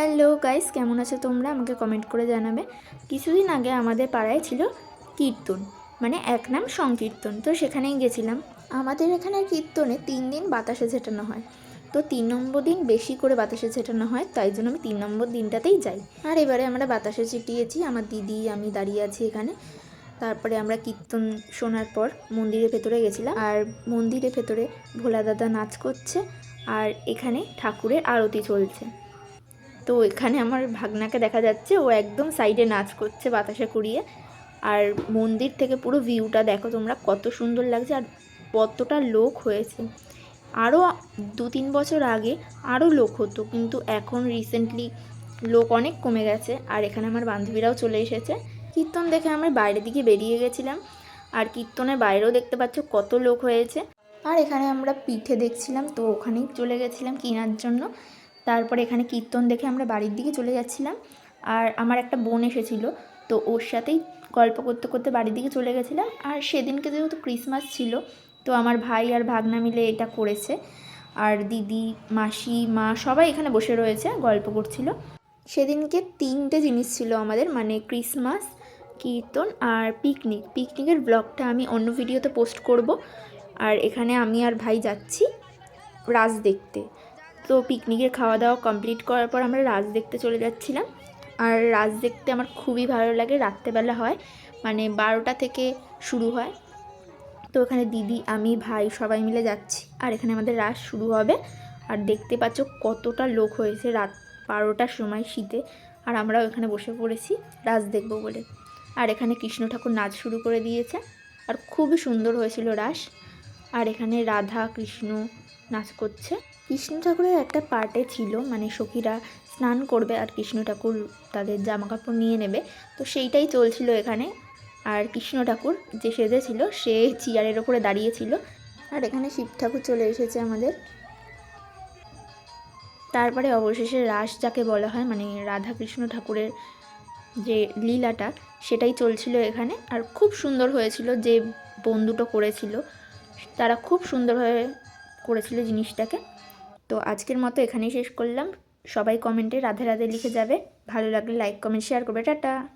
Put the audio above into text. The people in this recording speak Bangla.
হ্যালো গাইস, কেমন আছো তোমরা? আমাকে কমেন্ট করে জানাবে। কিছুদিন আগে আমাদের পাড়ায় ছিল কীর্তন, মানে এক নাম সংকীর্তন। তো সেখানেই গেছিলাম। আমাদের এখানে কীর্তনে 3 দিন বাতাসে ছেটানো হয়। তো 3 নম্বর দিন বেশি করে বাতাসে ছেটানো হয়, তাই জন্য আমি 3 নম্বর দিনটাতেই যাই। আর এবারে আমরা বাতাসে ছিটিয়েছি, আমার দিদি আমি দাঁড়িয়ে আছি এখানে। তারপরে আমরা কীর্তন শোনার পর মন্দিরের ভেতরে গেছিলাম। আর মন্দিরের ভেতরে ভোলা দাদা নাচ করছে, আর এখানে ঠাকুরের আরতি চলছে। তো এখানে আমার ভাগনাকে দেখা যাচ্ছে, ও একদম সাইডে নাচ করছে বাতাসে কুড়িয়ে। আর মন্দির থেকে পুরো ভিউটা দেখো তোমরা, কত সুন্দর লাগছে আর কতটা লোক হয়েছে। আরও 2-3 বছর আগে আরও লোক হতো, কিন্তু এখন রিসেন্টলি লোক অনেক কমে গেছে। আর এখানে আমার বান্ধবীরাও চলে এসেছে। কীর্তন দেখে আমরা বাইরের দিকে বেরিয়ে গেছিলাম, আর কীর্তনের বাইরেও দেখতে পাচ্ছ কত লোক হয়েছে। আর এখানে আমরা পিঠে দেখছিলাম, তো ওখানেই চলে গেছিলাম কেনার জন্য। তারপরে এখানে কীর্তন দেখে আমরা বাড়ির দিকে চলে যাচ্ছিলাম। আর আমার একটা বোন এসেছিল, তো ওর সাথেই গল্প করতে করতে বাড়ির দিকে চলে গেছিলাম। আর সেদিনকে যেহেতু ক্রিসমাস ছিল, তো আমার ভাই আর ভাগনা মিলে এটা করেছে। আর দিদি, মাসি, মা সবাই এখানে বসে রয়েছে, গল্প করছিল। সেদিনকে 3টে জিনিস ছিল আমাদের, মানে ক্রিসমাস, কীর্তন আর পিকনিকের ব্লগটা আমি অন্য ভিডিওতে পোস্ট করব। আর এখানে আমি আর ভাই যাচ্ছি রাস দেখতে। তো পিকনিকের খাওয়া দাওয়া কমপ্লিট করার পর আমরা রাস দেখতে চলে যাচ্ছিলাম। আর রাস দেখতে আমার খুবই ভালো লাগে। রাত্রেবেলা হয়, মানে 12টা থেকে শুরু হয়। তো এখানে দিদি, আমি, ভাই সবাই মিলে যাচ্ছি। আর এখানে আমাদের রাস শুরু হবে। আর দেখতে পাচ্ছ কতটা লোক হয়েছে রাত 12টার সময় শীতে। আর আমরাও এখানে বসে পড়েছি রাস দেখব বলে। আর এখানে কৃষ্ণ ঠাকুর নাচ শুরু করে দিয়েছে, আর খুবই সুন্দর হয়েছিল রাস। আর এখানে রাধা কৃষ্ণ নাচ করছে। কৃষ্ণ ঠাকুরের একটা পার্টে ছিল, মানে সখীরা স্নান করবে আর কৃষ্ণ ঠাকুর তাদের জামা কাপড় নিয়ে নেবে, তো সেইটাই চলছিল এখানে। আর কৃষ্ণ ঠাকুর যে সেজেছিল সে চেয়ারের ওপরে দাঁড়িয়েছিল। আর এখানে শিব ঠাকুর চলে এসেছে আমাদের। তারপরে অবশেষে রাস যাকে বলা হয়, মানে রাধা কৃষ্ণ ঠাকুরের যে লীলাটা, সেটাই চলছিল এখানে। আর খুব সুন্দর হয়েছিল। যে বোন দুটো করেছিল তারা খুব সুন্দরভাবে করেছিল জিনিসটাকে। তো আজকের মতো এখানেই শেষ করলাম। সবাই কমেন্টে রাধে রাধে লিখে যাবে। ভালো লাগলে লাইক কমেন্ট শেয়ার করবে। টাটা।